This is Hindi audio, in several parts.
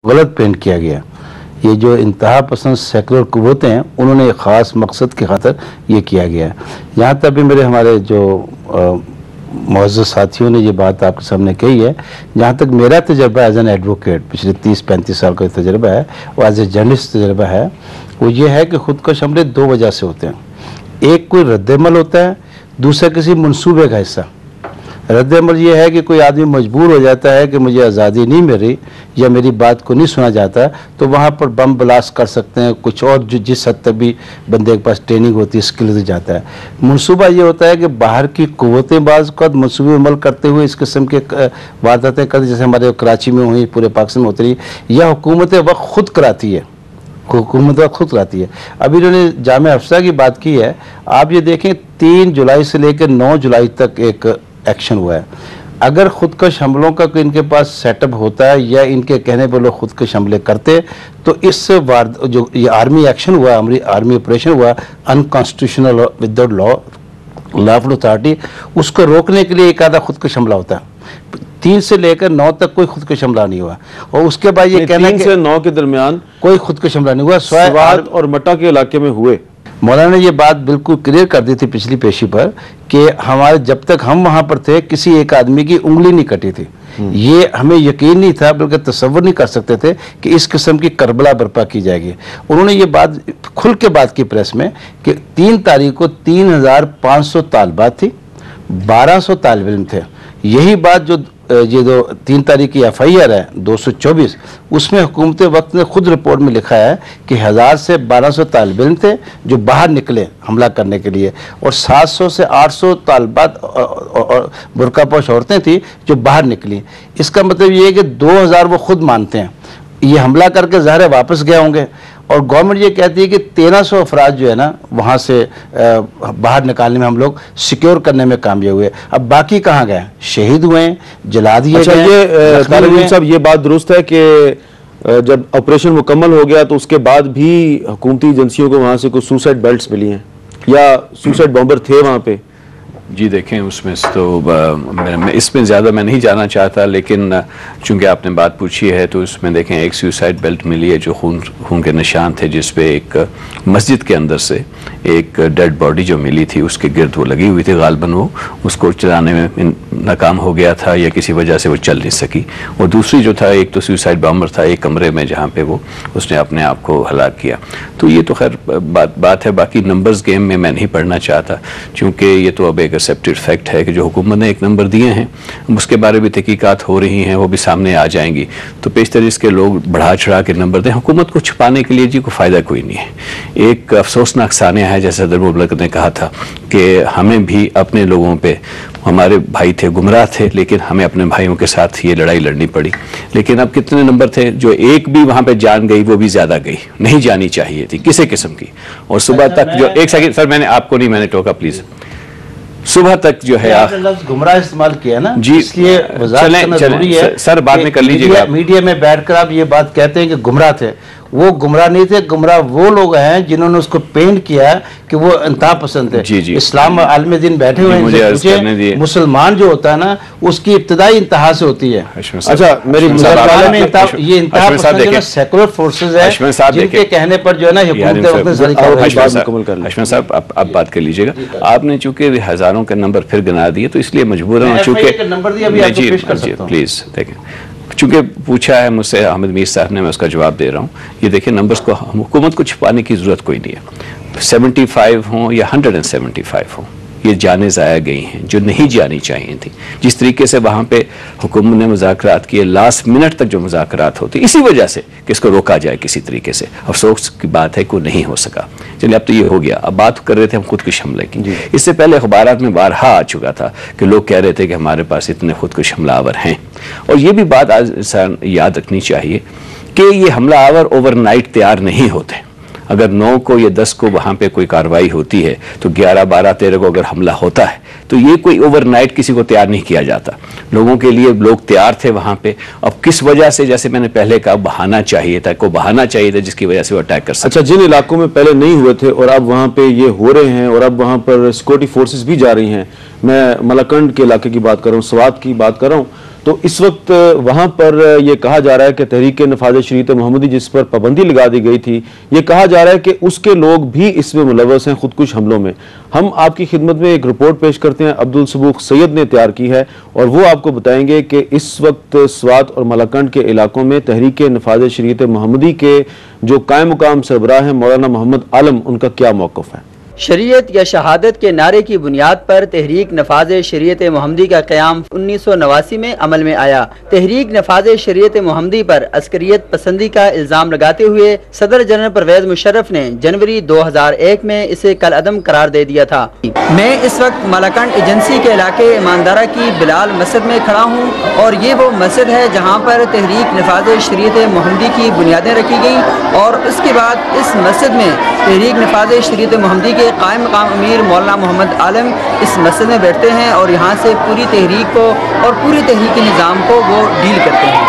गलत पेंट किया गया। ये जो इंतहा पसंद सेकुलर कुव्वतें हैं उन्होंने एक ख़ास मकसद की खातर ये किया गया है। यहाँ तक भी मेरे हमारे जो मुअज़्ज़ज़ साथियों ने ये बात आपके सामने कही है, जहाँ तक मेरा तजर्बा एज एन एडवोकेट पिछले 30-35 साल का तजर्बा है और एज ए जर्नलिस्ट तजर्बा है, वो ये है कि ख़ुदकश हमले दो वजह से होते हैं। एक कोई रद्द-ए-अमल होता है, दूसरा किसी मनसूबे का हिस्सा। रद्द-ए-अमल ये है कि कोई आदमी मजबूर हो जाता है कि मुझे आज़ादी नहीं मिल रही या मेरी बात को नहीं सुना जाता, तो वहाँ पर बम ब्लास्ट कर सकते हैं, कुछ और जो जिस हद तक भी बंदे के पास ट्रेनिंग होती है, स्किल हो जाता है। मनसूबा ये होता है कि बाहर की क़ुव्वतें बाज़ वक़्त मनसूबे अमल करते हुए इस किस्म के वारदातें करती, जैसे हमारे कराची में हुई, पूरे पाकिस्तान में होती रही, या हुकूमत वक्त खुद कराती है, हुकूमत खुद कराती है। अभी इन्होंने जामे अफसा की बात की है, आप ये देखें 3 जुलाई से लेकर 9 जुलाई तक एक एक्शन हुआ है। अगर खुदकश हमलों का कोई इनके पास सेटअप होता है या इनके कहने पर लोग खुदकश हमले करते, तो इस जो ये आर्मी एक्शन हुआ, आर्मी ऑपरेशन हुआ अनकॉन्स्टिट्यूशनल विदाउट लॉफुल अथॉरिटी, उसको रोकने के लिए एक आधा खुदकश हमला होता है। 3 से लेकर 9 तक कोई खुदकश हमला नहीं हुआ, और उसके बाद ये कहना 3 से 9 के दरमियान कोई खुदकश हमला नहीं हुआ। स्वात और मट्टा के इलाके में हुए। मौलाना ने ये बात बिल्कुल क्लियर कर दी थी पिछली पेशी पर कि हमारे जब तक हम वहाँ पर थे किसी एक आदमी की उंगली नहीं कटी थी। ये हमें यकीन नहीं था, बल्कि तसव्वुर नहीं कर सकते थे कि इस किस्म की करबला बर्पा की जाएगी। उन्होंने ये बात खुल के बात की प्रेस में कि 3 तारीख को 3500 तालबात थी, 1200 तालिब इल्म थे। यही बात जो ये जो 3 तारीख की FIR है 224, उसमें हुकूमत वक्त ने खुद रिपोर्ट में लिखा है कि 1000 से 1200 तालिब इल्म थे जो बाहर निकले हमला करने के लिए, और 700 से 800 तालिबात और बुरकापोश औरतें थी जो बाहर निकली। इसका मतलब ये है कि 2000 वो खुद मानते हैं ये हमला करके ज़ाहिर वापस गए होंगे, और गवर्नमेंट ये कहती है कि 1300 अफराद जो है ना वहाँ से बाहर निकालने में हम लोग सिक्योर करने में कामयाब हुए। अब बाकी कहाँ गए? शहीद हुए, जला दिए गए। ये तारिक साहब, ये बात दुरुस्त है कि जब ऑपरेशन मुकम्मल हो गया तो उसके बाद भी हुकूमती एजेंसियों को वहाँ से कुछ सुसाइड बेल्ट्स मिली हैं या सुसाइड बॉम्बर थे वहाँ पे? जी देखें, उसमें तो इसमें ज़्यादा मैं नहीं जाना चाहता, लेकिन चूंकि आपने बात पूछी है तो उसमें देखें एक सुसाइड बेल्ट मिली है जो खून के निशान थे, जिस पे एक मस्जिद के अंदर से एक डेड बॉडी जो मिली थी उसके गिर्द वो लगी हुई थी। गालबन वो उसको चलाने में नाकाम हो गया था या किसी वजह से वो चल नहीं सकी। और दूसरी जो था, एक तो सुसाइड बॉम्बर था एक कमरे में जहाँ पे वो उसने अपने आप को हलाक किया। तो ये तो खैर बात है, बाकी नंबर्स गेम में मैं नहीं पढ़ना चाहता, चूँकि ये तो अब एक एक्सेप्टेड फैक्ट है कि जो हुकूमत ने एक नंबर दिए हैं उसके बारे में तहकीकात हो रही हैं, वो भी सामने आ जाएंगी। तो पेशतर इसके लोग बढ़ा चढ़ा के नंबर दें, हुकूमत को छुपाने के लिए जी को फ़ायदा कोई नहीं है। एक अफसोसनाक सानिया है, जैसे सदर मुबलक ने कहा था कि हमें भी अपने लोगों पे, हमारे भाई थे गुमराह थे, लेकिन हमें अपने भाइयों के साथ ये लड़ाई लड़नी पड़ी। लेकिन अब कितने नंबर थे जो एक भी वहाँ पे जान गई, वो भी ज़्यादा गई, नहीं जानी चाहिए थी किसी किस्म की। और सुबह तक जो एक सेकंड सर, मैंने आपको नहीं, मैंने टोका प्लीज़, सुबह तक जो है आप गुमराह इस्तेमाल किया ना जी, इसलिए जरूरी है सर बाद में कर लीजिएगा। मीडिया में बैठकर आप ये बात कहते हैं कि गुमराह थे, वो गुमराह नहीं थे। गुमराह वो लोग हैं जिन्होंने उसको पेंट किया कि वो इंतहा पसंद है। जी जी, इस्लाम आलम दिन बैठे हुए हैं, मुसलमान जो होता है ना उसकी इब्तदाई इंतहा से होती है। अच्छा, मेरी ये इंतहा पसंद सेकुलर फोर्सेज है जिनके कहने पर जो है ना हशमत साहब आप बात कर लीजिएगा। आपने चूंकि हजारों के नंबर फिर गिना दिए तो इसलिए मजबूरन चूंकि प्लीज देखें, चूंकि पूछा है मुझसे अहमद मीर साहब ने, मैं उसका जवाब दे रहा हूँ। ये देखिए नंबर्स को हुकूमत को छुपाने की ज़रूरत कोई नहीं है। 75 हों या 175 हों, ये जाने ज़ाया गई हैं जो नहीं जानी चाहिए थी। जिस तरीके से वहाँ पे हुकूमत ने मुज़ाकरात किए, लास्ट मिनट तक जो मुज़ाकरात होती, इसी वजह से कि इसको रोका जाए किसी तरीके से। अफसोस की बात है कि वो नहीं हो सका। चलिए अब तो ये हो गया। अब बात कर रहे थे हम खुदकुश हमले की। इससे पहले अखबारात में बारहा आ चुका था कि लोग कह रहे थे कि हमारे पास इतने खुदकुश हमलावर हैं। और ये भी बात आज इंसान याद रखनी चाहिए कि ये हमलावर ओवरनाइट तैयार नहीं होते। अगर 9 को या 10 को वहाँ पे कोई कार्रवाई होती है तो 11, 12, 13 को अगर हमला होता है तो ये कोई ओवरनाइट किसी को तैयार नहीं किया जाता। लोगों के लिए लोग तैयार थे वहाँ पे। अब किस वजह से, जैसे मैंने पहले कहा, बहाना चाहिए था, को बहाना चाहिए था जिसकी वजह से वो अटैक कर सकते। अच्छा, जिन इलाकों में पहले नहीं हुए थे और अब वहाँ पे ये हो रहे हैं और अब वहाँ पर सिक्योरिटी फोर्सेज भी जा रही हैं, मैं मलाकंड के इलाके की बात कर रहा हूँ, स्वात की बात कर रहा हूँ, तो इस वक्त वहां पर यह कहा जा रहा है कि तहरीक नफाज शरीयत मोहम्मदी जिस पर पाबंदी लगा दी गई थी, ये कहा जा रहा है कि उसके लोग भी इसमें मुलव्वस हैं खुदकुश हमलों में। हम आपकी खिदमत में एक रिपोर्ट पेश करते हैं, अब्दुल सबूक सैयद ने तैयार की है और वो आपको बताएंगे कि इस वक्त स्वात और मलाकंड के इलाकों में तहरीक नफाज शरीयत मोहम्मदी के जो कायम मुकाम सरबराह हैं मौलाना मोहम्मद आलम, उनका क्या मौक़िफ़ है। शरीयत या शहादत के नारे की बुनियाद पर तहरीक नफाज शरीयत मोहम्मदी का क़याम 1989 में अमल में आया। तहरीक नफाज शरीयत मोहम्मदी पर अस्करियत पसंदी का इल्ज़ाम लगाते हुए सदर जनरल परवेज मुशर्रफ ने जनवरी 2001 में इसे कल अदम करार दे दिया था। मैं इस वक्त मलाकंड एजेंसी के इलाके ईमानदारा की बिलाल मस्जिद में खड़ा हूँ और ये वो मस्जिद है जहाँ पर तहरीक नफाज शरीयत मोहम्मदी की बुनियादें रखी गईं और उसके बाद इस मस्जिद में तहरीक नफाज शरीयत मोहम्मदी के कायम मकाम अमीर मौलाना मोहम्मद आलम इस मस्जिद में बैठते हैं और यहाँ से पूरी तहरीक को और पूरी तहरीकी निज़ाम को वो डील करते हैं।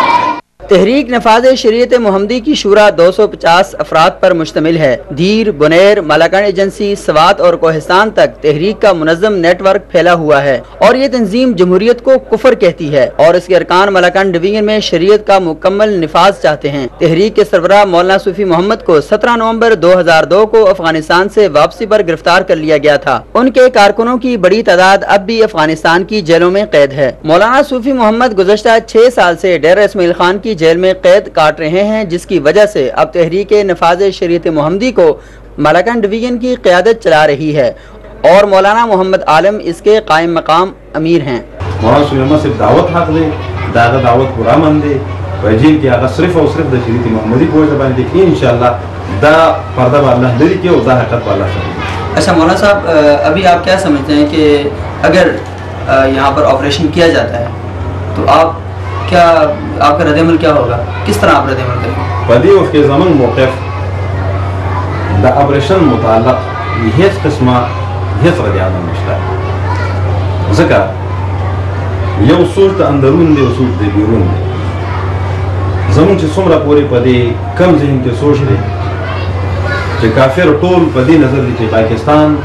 तहरीक नफाज शरीयत मोहम्मदी की शूरा 250 अफराद पर मुश्तमिल है। दीर, बुनेर, मलाकंड एजेंसी, स्वात और कोहिस्तान तक तहरीक का मुनज़्ज़म नेटवर्क फैला हुआ है और ये तंजीम जमहूरियत को कुफर कहती है और इसके अरकान मलाकंड डिवीजन में शरीयत का मुकम्मल निफाज चाहते हैं। तहरीक के सरबराह मौलाना सूफी मोहम्मद को 17 नवंबर 2002 को अफगानिस्तान से वापसी पर गिरफ्तार कर लिया गया था। उनके कारकुनों की बड़ी तादाद अब भी अफगानिस्तान की जेलों में कैद है। मौलाना सूफी मोहम्मद गुज़श्ता 6 साल से डेरा इस्माइल खान की जेल में कैद काट रहे हैं, जिसकी वजह से अब तहरीक नफाज शरीयत मोहम्मदी को मलाकंड डिवीजन की क़यादत चला रही है और मौलाना मोहम्मद आलम इसके कायम मकाम अमीर हैं। मौलाना सुलेमान से दावत हक दे दादा दावत पूरा मन दे वजीर की आगा सिर्फ और सिर्फ द शरीयत मोहम्मदी को जबान देखिए इंशाल्लाह दा पर्दा वाला दरी के और दा हकत वाला। अच्छा मौलाना साहब, अभी आप क्या समझते हैं कि अगर यहाँ पर ऑपरेशन किया जाता है तो आप क्या आपका रद्द-ए-अमल क्या होगा, किस तरह आप रद्द-ए-अमल करेंगे? पदी उसके ज़मन मौक़िफ़ द ऑपरेशन मुताल्लिक़ हेच किस्मा हेच रद्द-ए-अमल नशता है ज़का यौ सोच द अंदरून दे सोच दे बैरून दे ज़मन च सोमरा पूरे पदी कम ज़हन के सोच दे कि काफिर टोल पदी नज़र दी कि पाकिस्तान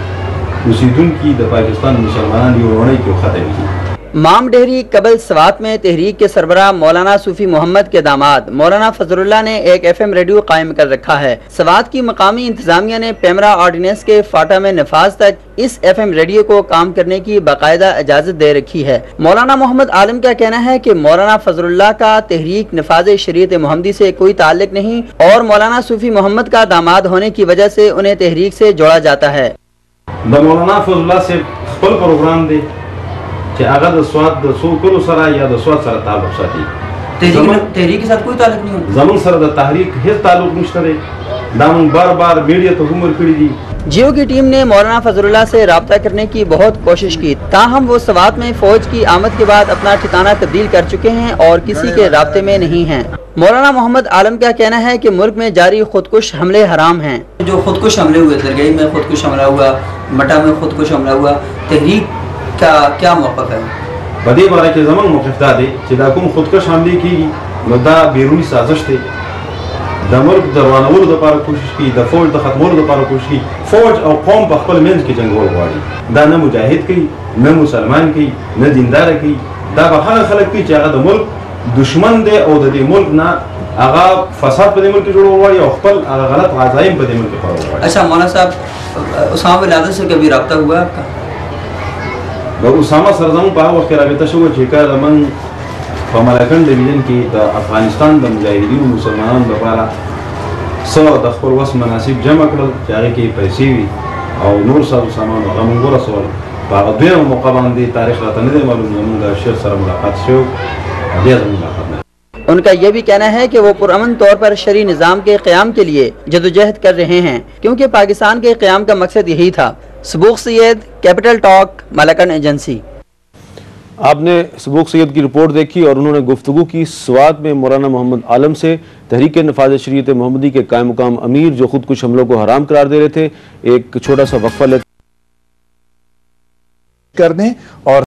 उसीदुन की द पाकिस्तान मुसलमान यूरोने की खतरे की। माम डेहरी कबल स्वात में तहरीक के सरबराह मौलाना सूफी मोहम्मद के दामाद मौलाना फजलुल्लाह ने एक FM रेडियो कायम कर रखा है। स्वात की मकामी इंतजामिया ने पेमरा ऑर्डिनेंस के फाटा में नफाज तक इस FM रेडियो को काम करने की बाकायदा इजाजत दे रखी है। मौलाना मोहम्मद आलम का कहना है कि मौलाना फजलुल्लाह का तहरीक नफाज शरीयत मोहम्मदी से कोई ताल्लुक नहीं और मौलाना सूफी मोहम्मद का दामाद होने की वजह से उन्हें तहरीक से जोड़ा जाता है। मौलाना फजलुल्लाह से फुल प्रोग्राम दे कि अगर द स्वाद द सोकरो सरा या द स्वाद सरा ताल्लुक साथी तहरीक के साथ कोई ताल्लुक नहीं होता। जमन सर द तहरीक हेच ताल्लुक नशतरे दामन बार-बार मीडिया तो हुमर करी दी। जियो की टीम ने मौलाना फजलुल्लाह से राब्ता करने की बहुत कोशिश की, ताहम वो स्वात में फौज की आमद के बाद अपना ठिकाना तब्दील कर चुके हैं और किसी के राब्ते में नहीं हैं। मौलाना मोहम्मद आलम का कहना है कि मुल्क में जारी खुदकुश हमले हराम हैं। जो खुदकुश हमले हुए, दरगाही में खुदकुश हमला हुआ, मटा में खुदकुश हमला हुआ, तहरीक का क्या मौक़िफ़ है? बदे बारे के ज़मन मौक़िफ़ दा दे चिदा कुम खुदकुश हमले की मुद्दा बैरूनी साजिश थे द मुल्क दरवानवल द पार कोशिश की द फौज द खत्मोल द पार कोशिश की फौज और कौम बखपल मेंस के जंगोल वाड़ी दा न मुजाहिद की न मुसलमान की न दीनदार की दा बहाना खलक की चाहे द मुल्क दुश्मन दे और द मुल्क ना आगा फसाद पे मुल्क जोड़ो वाड़ी और खपल गलत आज़ाइम पे मुल्क पर वाड़ी। अच्छा मौलाना साहब, उसामा बिन लादेन से कभी रब्ता हुआ आपका? उसामा सरजम पा वक्त राबिता शुरू जेका मन मलाकंड डिवीजन की द अफगानिस्तान द मुजाहिदीन मुसलमान दोबारा सौ द खपल वस मनासिब जमा कर चाहे कि पैसे भी और नूर साहब सामान और मंगोरा सवाल बागदे मौका बांधे तारीख रातन दे मालूम नमूदा शेर सर मुलाकात से दिया मुलाकात। उनका यह भी कहना है कि वो पुरअमन तौर पर शरई निज़ाम के क़याम के लिए जदोजहद कर रहे हैं क्योंकि पाकिस्तान के क़याम का मकसद यही था। Sabook Syed, capital talk, Malakand agency. आपने सबूक सैयद की रिपोर्ट देखी और उन्होंने गुफ्तगू की स्वात में मौलाना मोहम्मद आलम से, तहरीक नफाज शरीयत मोहम्मदी के कायम मुकाम अमीर जो खुद कुछ हमलों को हराम करार दे रहे थे। एक छोटा सा वक्फा लेते करने और